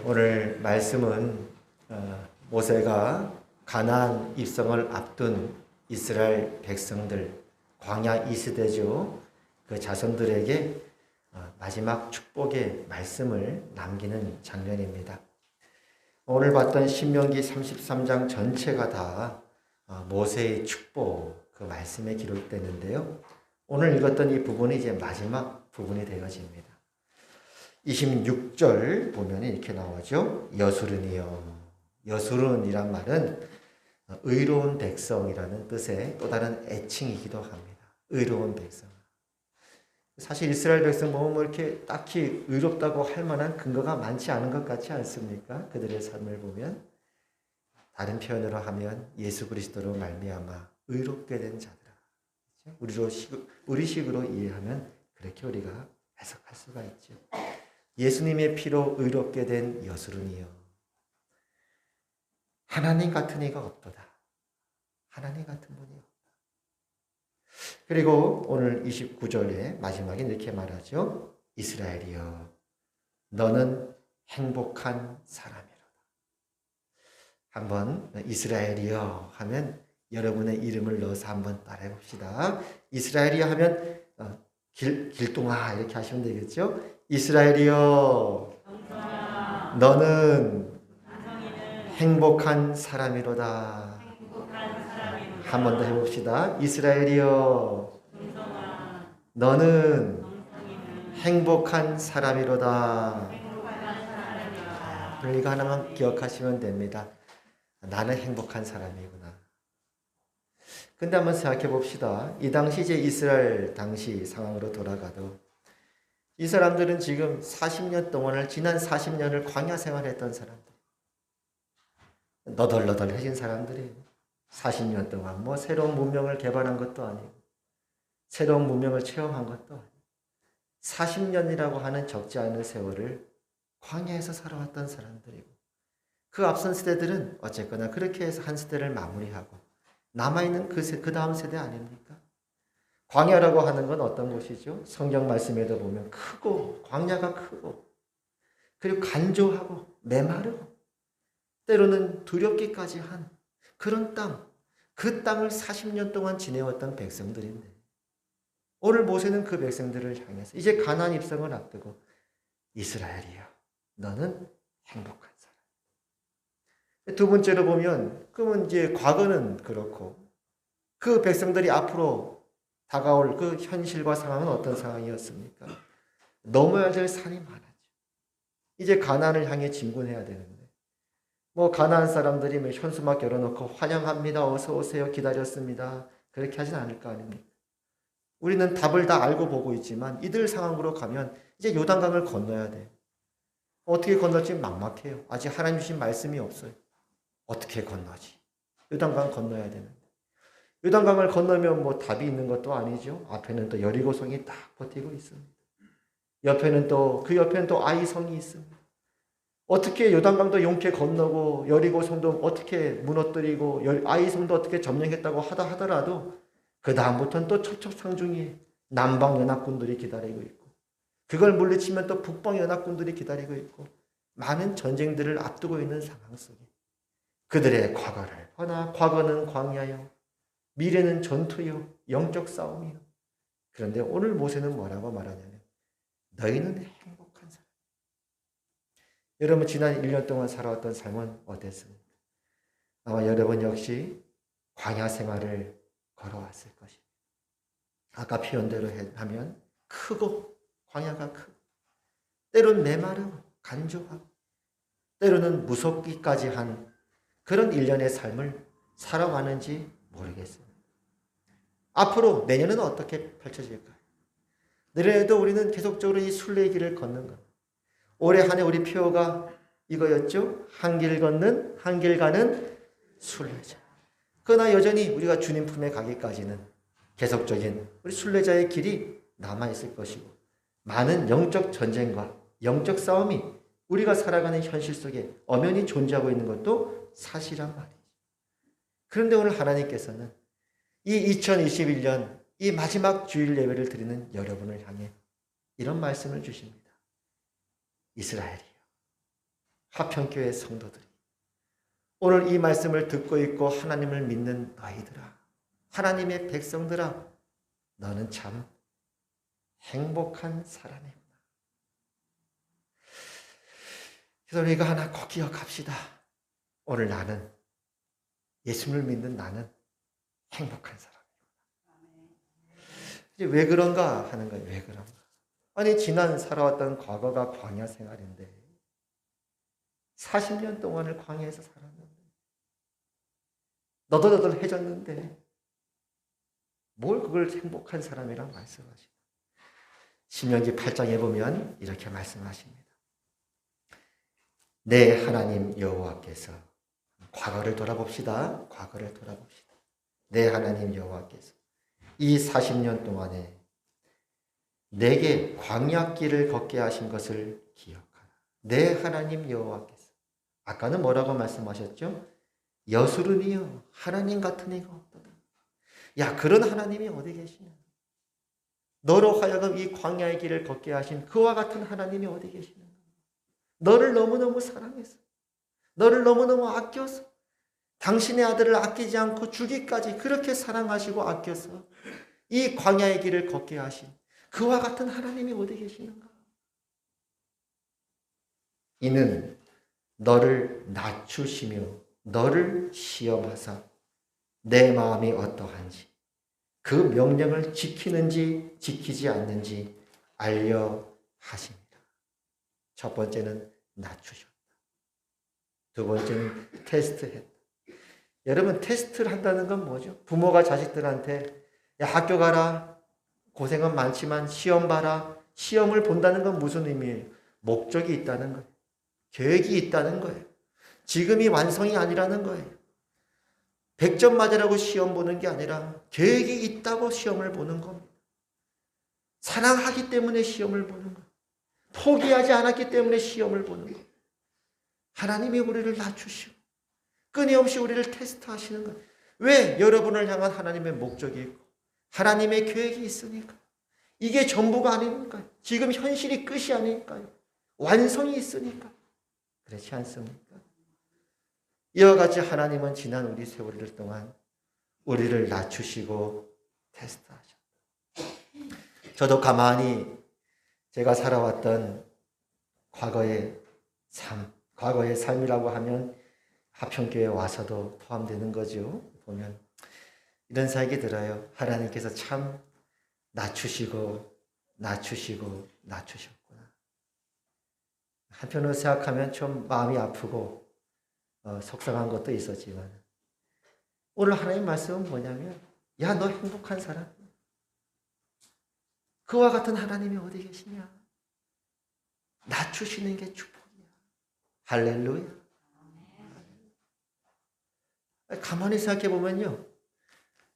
오늘 말씀은 모세가 가나안 입성을 앞둔 이스라엘 백성들, 광야 2세대죠. 그 자손들에게 마지막 축복의 말씀을 남기는 장면입니다. 오늘 봤던 신명기 33장 전체가 다 모세의 축복, 그 말씀에 기록되는데요. 오늘 읽었던 이 부분이 이제 마지막 부분이 되어집니다. 26절 보면 이렇게 나오죠. 여수른이요. 여수른이란 말은 의로운 백성이라는 뜻의 또 다른 애칭이기도 합니다. 의로운 백성. 사실 이스라엘 백성 보면 뭐 이렇게 딱히 의롭다고 할 만한 근거가 많지 않은 것 같지 않습니까? 그들의 삶을 보면 다른 표현으로 하면 예수 그리스도로 말미암아 의롭게 된 자들아. 우리식으로 이해하면 그렇게 우리가 해석할 수가 있죠. 예수님의 피로 의롭게 된 여수른이요. 하나님 같은 이가 없도다. 하나님 같은 분이 없다. 그리고 오늘 29절의 마지막에 이렇게 말하죠. 이스라엘이여, 너는 행복한 사람이로다. 한번 이스라엘이여 하면 여러분의 이름을 넣어서 한번 따라해 봅시다. 이스라엘이여 하면 길동아 이렇게 하시면 되겠죠. 이스라엘이여, 너는 행복한 사람이로다. 한 번 더 해봅시다. 이스라엘이여, 너는 행복한 사람이로다. 그럼 이거 하나만 기억하시면 됩니다. 나는 행복한 사람이구나. 근데 한번 생각해 봅시다. 이 당시 이제 이스라엘 당시 상황으로 돌아가도 이 사람들은 지금 40년 동안을, 지난 40년을 광야 생활했던 사람들. 너덜너덜해진 사람들이에요. 40년 동안 뭐 새로운 문명을 개발한 것도 아니고 새로운 문명을 체험한 것도 아니고 40년이라고 하는 적지 않은 세월을 광야에서 살아왔던 사람들이고 그 앞선 세대들은 어쨌거나 그렇게 해서 한 세대를 마무리하고 남아있는 그 다음 세대 아닙니까? 광야라고 하는 건 어떤 곳이죠? 성경 말씀에도 보면 크고 광야가 크고 그리고 간조하고 메마르고 때로는 두렵기까지 한 그런 땅, 그 땅을 40년 동안 지내왔던 백성들인데 오늘 모세는 그 백성들을 향해서 이제 가나안 입성을 앞두고 이스라엘이여, 너는 행복한 사람. 두 번째로 보면 그러면 이제 과거는 그렇고 그 백성들이 앞으로 다가올 그 현실과 상황은 어떤 상황이었습니까? 넘어야 될 산이 많았죠. 이제 가나안을 향해 진군해야 되는데 뭐 가나안 사람들이 뭐 현수막 열어놓고 환영합니다. 어서 오세요. 기다렸습니다. 그렇게 하진 않을 거 아닙니까? 우리는 답을 다 알고 보고 있지만 이들 상황으로 가면 이제 요단강을 건너야 돼요. 어떻게 건널지 막막해요. 아직 하나님 주신 말씀이 없어요. 어떻게 건너지? 요단강 건너야 되는데 요단강을 건너면 뭐 답이 있는 것도 아니죠. 앞에는 또 여리고성이 딱 버티고 있습니다. 옆에는 또 그 옆에는 또 아이성이 있습니다. 어떻게 요단강도 용케 건너고 여리고성도 어떻게 무너뜨리고 아이성도 어떻게 점령했다고 하더라도 그 다음부터는 또 첩첩상중이 남방 연합군들이 기다리고 있고 그걸 물리치면 또 북방 연합군들이 기다리고 있고 많은 전쟁들을 앞두고 있는 상황 속에 그들의 과거를 허나 과거는 광야요, 미래는 전투요, 영적 싸움이요. 그런데 오늘 모세는 뭐라고 말하냐면 너희는 행복한 사람. 여러분 지난 1년 동안 살아왔던 삶은 어땠습니까? 아마 여러분 역시 광야 생활을 걸어왔을 것입니다. 아까 표현대로 하면 크고 광야가 크고 때로는 메마르고 간조하고 때로는 무섭기까지 한 그런 일련의 삶을 살아왔는지 모르겠습니다. 앞으로 내년은 어떻게 펼쳐질까요? 내년에도 우리는 계속적으로 이 순례의 길을 걷는 것. 올해 한 해 우리 표어가 이거였죠. 한 길 걷는, 한 길 가는 순례자. 그러나 여전히 우리가 주님 품에 가기까지는 계속적인 우리 순례자의 길이 남아있을 것이고 많은 영적 전쟁과 영적 싸움이 우리가 살아가는 현실 속에 엄연히 존재하고 있는 것도 사실이란 말이죠. 그런데 오늘 하나님께서는 이 2021년 이 마지막 주일 예배를 드리는 여러분을 향해 이런 말씀을 주십니다. 이스라엘이요, 화평교회 성도들이 오늘 이 말씀을 듣고 있고 하나님을 믿는 너희들아, 하나님의 백성들아, 너는 참 행복한 사람이구나. 그래서 우리가 하나 꼭 기억합시다. 오늘 나는, 예수님을 믿는 나는 행복한 사람이구나. 이제 왜 그런가 하는 거예요. 왜 그런가? 아니, 지난 살아왔던 과거가 광야 생활인데 40년 동안을 광야에서 살았는데 너덜너덜해졌는데 뭘 그걸 행복한 사람이라고 말씀하시나. 신명기 8장에 보면 이렇게 말씀하십니다. 내 하나님 여호와께서, 과거를 돌아봅시다. 과거를 돌아봅시다. 내 하나님 여호와께서 이 40년 동안에 내게 광야길을 걷게 하신 것을 기억하라. 내 하나님 여호와께서, 아까는 뭐라고 말씀하셨죠? 여수르니요, 하나님 같은 이가 없도다. 야, 그런 하나님이 어디 계시냐? 너로 하여금 이 광야의 길을 걷게 하신 그와 같은 하나님이 어디 계시는가? 너를 너무너무 사랑해서, 너를 너무너무 아껴서, 당신의 아들을 아끼지 않고 주기까지 그렇게 사랑하시고 아껴서 이 광야의 길을 걷게 하신 그와 같은 하나님이 어디 계시는가? 이는 너를 낮추시며 너를 시험하사 내 마음이 어떠한지 그 명령을 지키는지 지키지 않는지 알려 하십니다. 첫 번째는 낮추셨다. 두 번째는 테스트했다. 여러분, 테스트를 한다는 건 뭐죠? 부모가 자식들한테 야, 학교 가라. 고생은 많지만 시험 봐라. 시험을 본다는 건 무슨 의미예요? 목적이 있다는 거예요. 계획이 있다는 거예요. 지금이 완성이 아니라는 거예요. 100점 맞으라고 시험 보는 게 아니라 계획이 있다고 시험을 보는 겁니다. 사랑하기 때문에 시험을 보는 거예요. 포기하지 않았기 때문에 시험을 보는 거예요. 하나님이 우리를 낮추시고 끊임없이 우리를 테스트하시는 거예요. 왜? 여러분을 향한 하나님의 목적이 있고 하나님의 계획이 있으니까. 이게 전부가 아니니까요. 지금 현실이 끝이 아니니까요. 완성이 있으니까. 그렇지 않습니까? 이와 같이 하나님은 지난 우리 세월 동안 우리를 낮추시고 테스트하셨다. 저도 가만히 제가 살아왔던 과거의 삶이라고 하면 화평교회에 와서도 포함되는 거죠. 보면 이런 생각이 들어요. 하나님께서 참 낮추시고 낮추셨구나. 한편으로 생각하면 좀 마음이 아프고 속상한 것도 있었지만 오늘 하나님 말씀은 뭐냐면 야, 너 행복한 사람. 그와 같은 하나님이 어디 계시냐? 낮추시는 게 축복이야. 할렐루야. 가만히 생각해 보면요.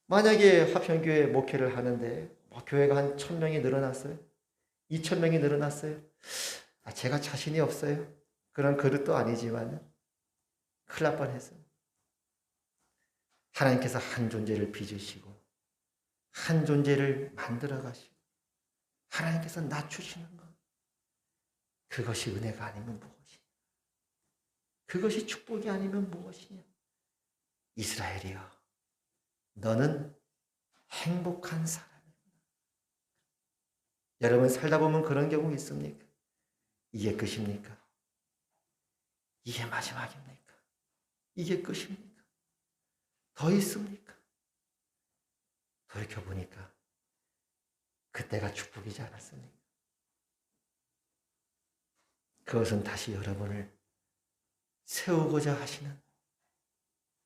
만약에 화평교회 목회를 하는데 교회가 한 1000명이 늘어났어요. 2000명이 늘어났어요. 제가 자신이 없어요. 그런 그릇도 아니지만 큰일 날 뻔했어요. 하나님께서 한 존재를 빚으시고 한 존재를 만들어 가시고 하나님께서 낮추시는 것. 그것이 은혜가 아니면 무엇이냐? 그것이 축복이 아니면 무엇이냐? 이스라엘이여, 너는 행복한 사람이구나. 여러분 살다 보면 그런 경우 있습니까? 이게 끝입니까? 이게 마지막입니까? 이게 끝입니까? 더 있습니까? 돌이켜보니까 그때가 축복이지 않았습니까? 그것은 다시 여러분을 세우고자 하시는,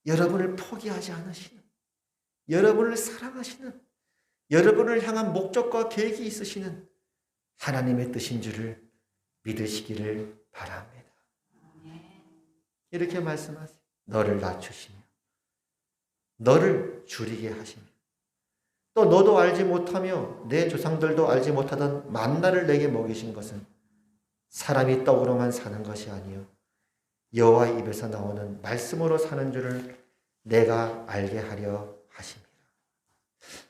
여러분을 포기하지 않으시는, 여러분을 사랑하시는, 여러분을 향한 목적과 계획이 있으시는 하나님의 뜻인 줄을 믿으시기를 바랍니다. 이렇게 말씀하세요. 너를 낮추시며 너를 줄이게 하시며 또 너도 알지 못하며 내 조상들도 알지 못하던 만나를 내게 먹이신 것은 사람이 떡으로만 사는 것이 아니요 여호와 입에서 나오는 말씀으로 사는 줄을 내가 알게 하려 하십니다.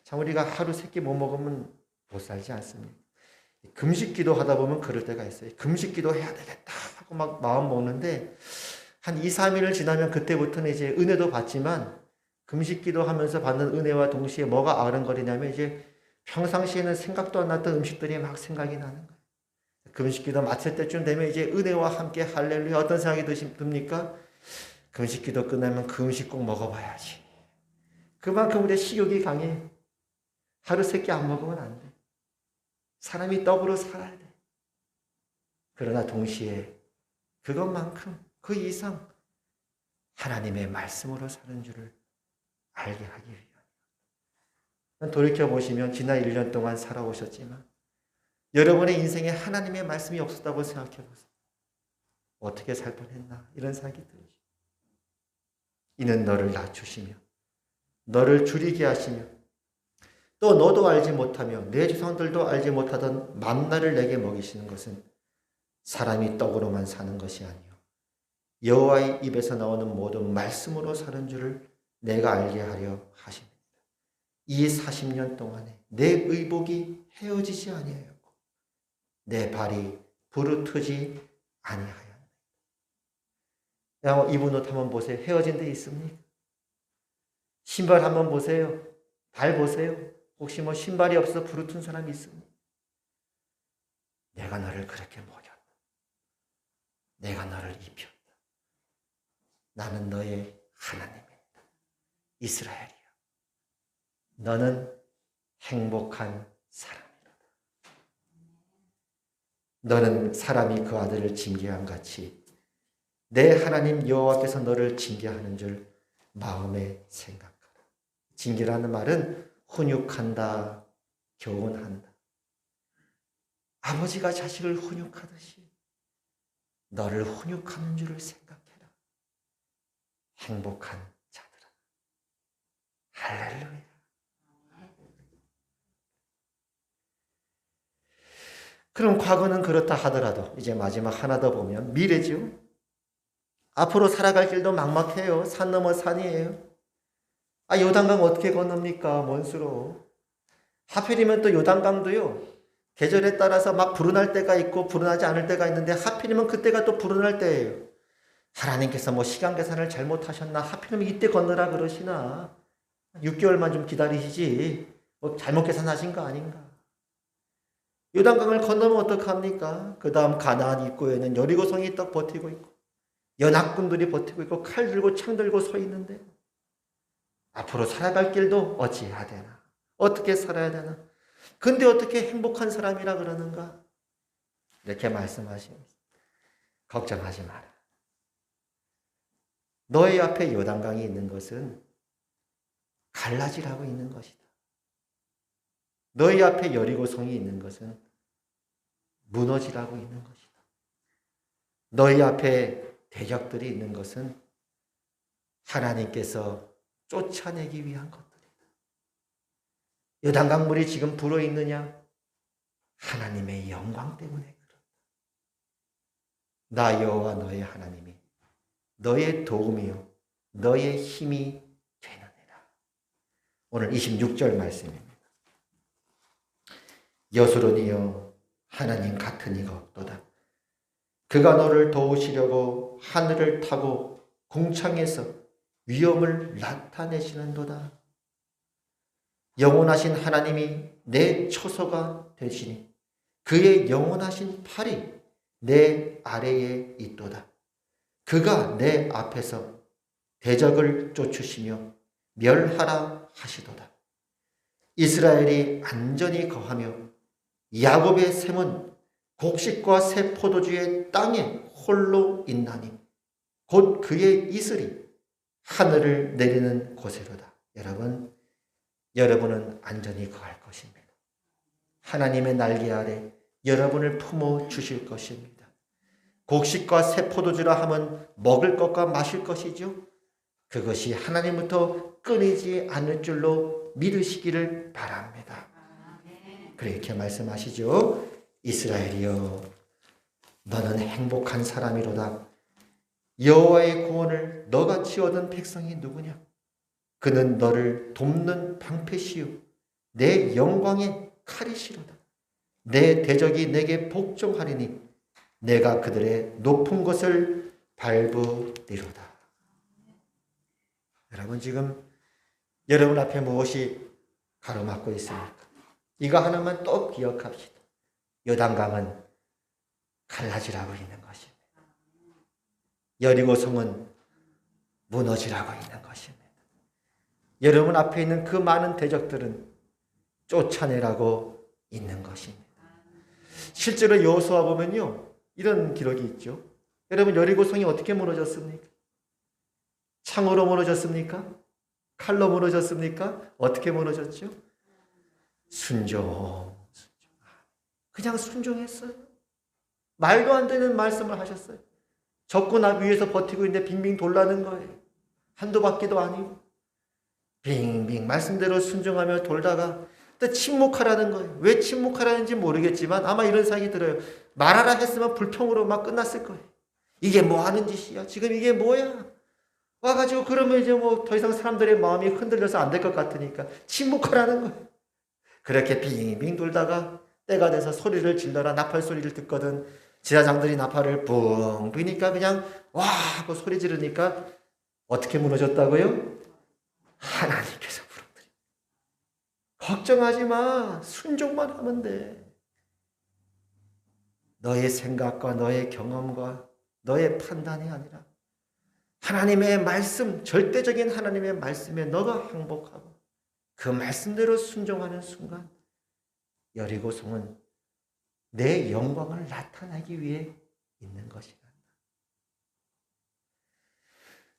참, 우리가 하루 세 끼 못 먹으면 못 살지 않습니까? 금식 기도하다 보면 그럴 때가 있어요. 금식 기도 해야 되겠다. 하고 막 마음 먹는데 한 2, 3일을 지나면 그때부터는 이제 은혜도 받지만 금식기도 하면서 받는 은혜와 동시에 뭐가 아른거리냐면 이제 평상시에는 생각도 안 났던 음식들이 막 생각이 나는 거예요. 금식기도 마칠 때쯤 되면 이제 은혜와 함께 할렐루야 어떤 생각이 듭니까? 금식기도 끝나면 그 음식 꼭 먹어봐야지. 그만큼 우리의 식욕이 강해. 하루 세 끼 안 먹으면 안 돼. 사람이 떡으로 살아야 돼. 그러나 동시에 그것만큼 그 이상 하나님의 말씀으로 사는 줄을 알게 하기 위함. 돌이켜보시면 지난 1년 동안 살아오셨지만 여러분의 인생에 하나님의 말씀이 없었다고 생각해보세요. 어떻게 살 뻔했나 이런 생각이 들죠. 이는 너를 낮추시며 너를 줄이게 하시며 또 너도 알지 못하며 내 조상들도 알지 못하던 만나를 내게 먹이시는 것은 사람이 떡으로만 사는 것이 아니요 여호와의 입에서 나오는 모든 말씀으로 사는 줄을 내가 알게 하려 하십니다. 이 40년 동안에 내 의복이 헤어지지 아니하였고 내 발이 부르트지 아니하였다. 입은 옷 한번 보세요. 헤어진 데 있습니까? 신발 한번 보세요. 발 보세요. 혹시 뭐 신발이 없어서 부르튼 사람이 있습니까? 내가 너를 그렇게 먹였다. 내가 너를 입혔다. 나는 너의 하나님이다. 이스라엘이야. 너는 행복한 사람이다. 너는 사람이 그 아들을 징계한 같이 내 하나님 여호와께서 너를 징계하는 줄 마음에 생각하라. 징계라는 말은 훈육한다, 교훈한다. 아버지가 자식을 훈육하듯이 너를 훈육하는 줄을 생각해라. 행복한 자들아. 할렐루야. 그럼 과거는 그렇다 하더라도 이제 마지막 하나 더 보면 미래죠. 앞으로 살아갈 길도 막막해요. 산 넘어 산이에요. 요단강 어떻게 건넙니까? 먼수로. 하필이면 또 요단강도요. 계절에 따라서 막 불어날 때가 있고 불어나지 않을 때가 있는데 하필이면 그때가 또 불어날 때예요. 하나님께서 뭐 시간 계산을 잘못하셨나? 하필이면 이때 건너라 그러시나? 6개월만 좀 기다리시지. 뭐 잘못 계산하신 거 아닌가? 요단강을 건너면 어떡합니까? 그 다음 가나안 입구에는 여리고성이 딱 버티고 있고 연합군들이 버티고 있고 칼 들고 창 들고 서 있는데 앞으로 살아갈 길도 어찌해야 되나? 어떻게 살아야 되나? 근데 어떻게 행복한 사람이라 그러는가? 이렇게 말씀하십니다. 걱정하지 마라. 너희 앞에 요단강이 있는 것은 갈라지라고 있는 것이다. 너희 앞에 여리고성이 있는 것은 무너지라고 있는 것이다. 너희 앞에 대적들이 있는 것은 하나님께서 쫓아내기 위한 것들이다. 요단강 물이 지금 불어있느냐? 하나님의 영광 때문에 그렇다. 나 여호와 너의 하나님이 너의 도움이요 너의 힘이 되느니라. 오늘 26절 말씀입니다. 여수론이여 하나님 같은 이가 없도다. 그가 너를 도우시려고 하늘을 타고 궁창에서 위엄을 나타내시는도다. 영원하신 하나님이 내 처소가 되시니 그의 영원하신 팔이 내 아래에 있도다. 그가 내 앞에서 대적을 쫓으시며 멸하라 하시도다. 이스라엘이 안전히 거하며 야곱의 샘은 곡식과 새 포도주의 땅에 홀로 있나니 곧 그의 이슬이 하늘을 내리는 곳이로다. 여러분은 안전히 거할 것입니다. 하나님의 날개 아래 여러분을 품어 주실 것입니다. 곡식과 새 포도주라 하면 먹을 것과 마실 것이죠. 그것이 하나님부터 끊이지 않을 줄로 믿으시기를 바랍니다. 그렇게 말씀하시죠. 이스라엘이여 너는 행복한 사람이로다. 여호와의 구원을 너같이 얻은 백성이 누구냐? 그는 너를 돕는 방패시요 내 영광의 칼이시로다. 내 대적이 내게 복종하리니 내가 그들의 높은 곳을 밟으리로다. 여러분, 지금 여러분 앞에 무엇이 가로막고 있습니까? 이거 하나만 또 기억합시다. 요단강은 갈라지라고 있는 것입니다. 여리고성은 무너지라고 있는 것입니다. 여러분 앞에 있는 그 많은 대적들은 쫓아내라고 있는 것입니다. 실제로 여호수아 보면요, 이런 기록이 있죠. 여러분, 여리고성이 어떻게 무너졌습니까? 창으로 무너졌습니까? 칼로 무너졌습니까? 어떻게 무너졌죠? 그냥 순종했어요. 말도 안 되는 말씀을 하셨어요. 적군 위에서 버티고 있는데 빙빙 돌라는 거예요. 한두 바퀴도 아니고 빙빙 말씀대로 순종하며 돌다가 또 침묵하라는 거예요. 왜 침묵하라는지 모르겠지만 아마 이런 생각이 들어요. 말하라 했으면 불평으로 막 끝났을 거예요. 이게 뭐 하는 짓이야? 지금 이게 뭐야? 와가지고 그러면 이제 뭐 더 이상 사람들의 마음이 흔들려서 안 될 것 같으니까 침묵하라는 거예요. 그렇게 빙빙 돌다가 때가 돼서 소리를 질러라 나팔 소리를 듣거든. 제사장들이 나팔을 붕 비니까 그냥 와 하고 소리 지르니까 어떻게 무너졌다고요? 하나님께서 부름들이. 걱정하지 마. 순종만 하면 돼. 너의 생각과 너의 경험과 너의 판단이 아니라 하나님의 말씀, 절대적인 하나님의 말씀에 너가 행복하고 그 말씀대로 순종하는 순간 여리고성은 내 영광을 나타내기 위해 있는 것이다.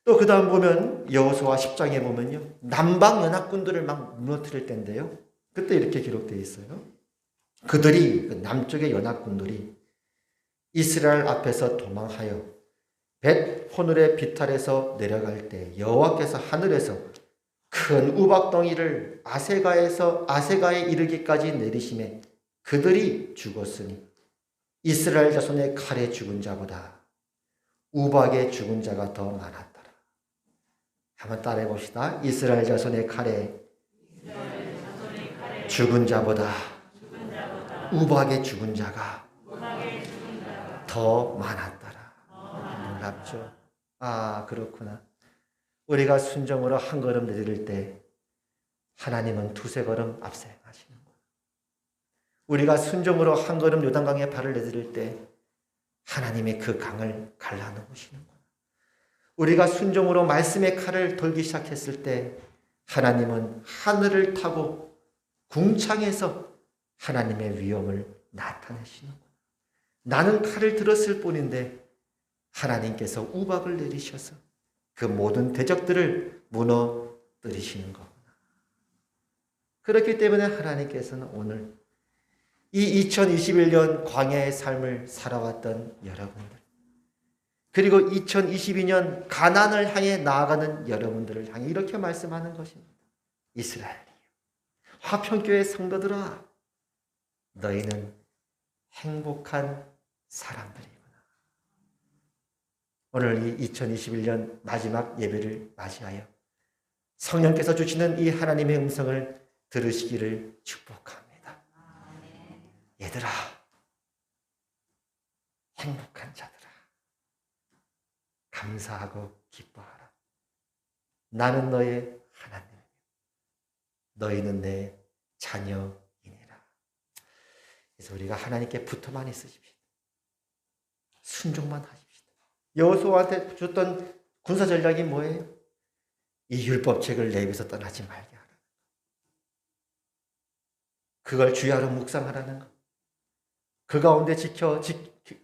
또 그 다음 보면 여호수아 10장에 보면요, 남방 연합군들을 막 무너뜨릴 때인데요, 그때 이렇게 기록되어 있어요. 그들이 그 남쪽의 연합군들이 이스라엘 앞에서 도망하여 벳 호눌의 비탈에서 내려갈 때 여호와께서 하늘에서 큰 우박덩이를 아세가에 이르기까지 내리심에 그들이 죽었으니 이스라엘 자손의 칼에 죽은 자보다 우박에 죽은 자가 더 많았더라. 한번 따라해 봅시다. 이스라엘 자손의 칼에 죽은 자보다 우박에 죽은 자가 더 많았더라. 놀랍죠? 아, 그렇구나. 우리가 순종으로 한 걸음 내디딜 때 하나님은 두세 걸음 앞서 행하시는구나. 우리가 순종으로 한 걸음 요단강에 발을 내디딜 때 하나님이 그 강을 갈라놓으시는구나. 우리가 순종으로 말씀의 칼을 돌기 시작했을 때 하나님은 하늘을 타고 궁창에서 하나님의 위엄을 나타내시는구나. 나는 칼을 들었을 뿐인데 하나님께서 우박을 내리셔서 그 모든 대적들을 무너뜨리시는 거구나. 그렇기 때문에 하나님께서는 오늘 이 2021년 광야의 삶을 살아왔던 여러분들, 그리고 2022년 가나안을 향해 나아가는 여러분들을 향해 이렇게 말씀하는 것입니다. 이스라엘이여, 화평교회 성도들아, 너희는 행복한 사람들이구나. 오늘 이 2021년 마지막 예배를 맞이하여 성령께서 주시는 이 하나님의 음성을 들으시기를 축복합니다. 얘들아, 행복한 자들아, 감사하고 기뻐하라. 나는 너의 하나님이며 너희는 내 자녀이니라. 그래서 우리가 하나님께 붙어만 있으십시오. 순종만 하십시오. 여호수아한테 줬던 군사 전략이 뭐예요? 이 율법책을 내 입에서 떠나지 말게 하라. 그걸 주야로 묵상하라는 것. 그 가운데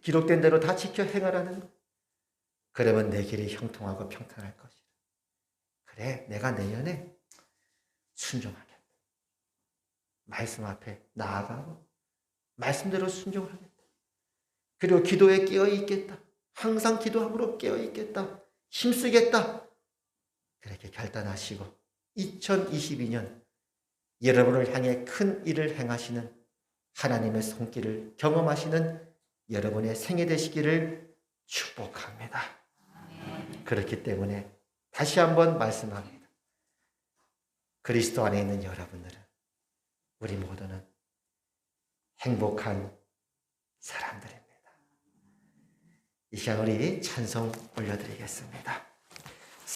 기록된 대로 다 지켜 행하라는 것. 그러면 내 길이 형통하고 평탄할 것이다. 그래, 내가 내년에 순종하겠다. 말씀 앞에 나아가고 말씀대로 순종하겠다. 그리고 기도에 깨어 있겠다. 항상 기도함으로 깨어 있겠다. 힘쓰겠다. 그렇게 결단하시고 2022년 여러분을 향해 큰 일을 행하시는 하나님의 손길을 경험하시는 여러분의 생애 되시기를 축복합니다. 그렇기 때문에 다시 한번 말씀합니다. 그리스도 안에 있는 여러분들은, 우리 모두는 행복한 사람들입니다. 이 시간 우리 찬송 올려드리겠습니다.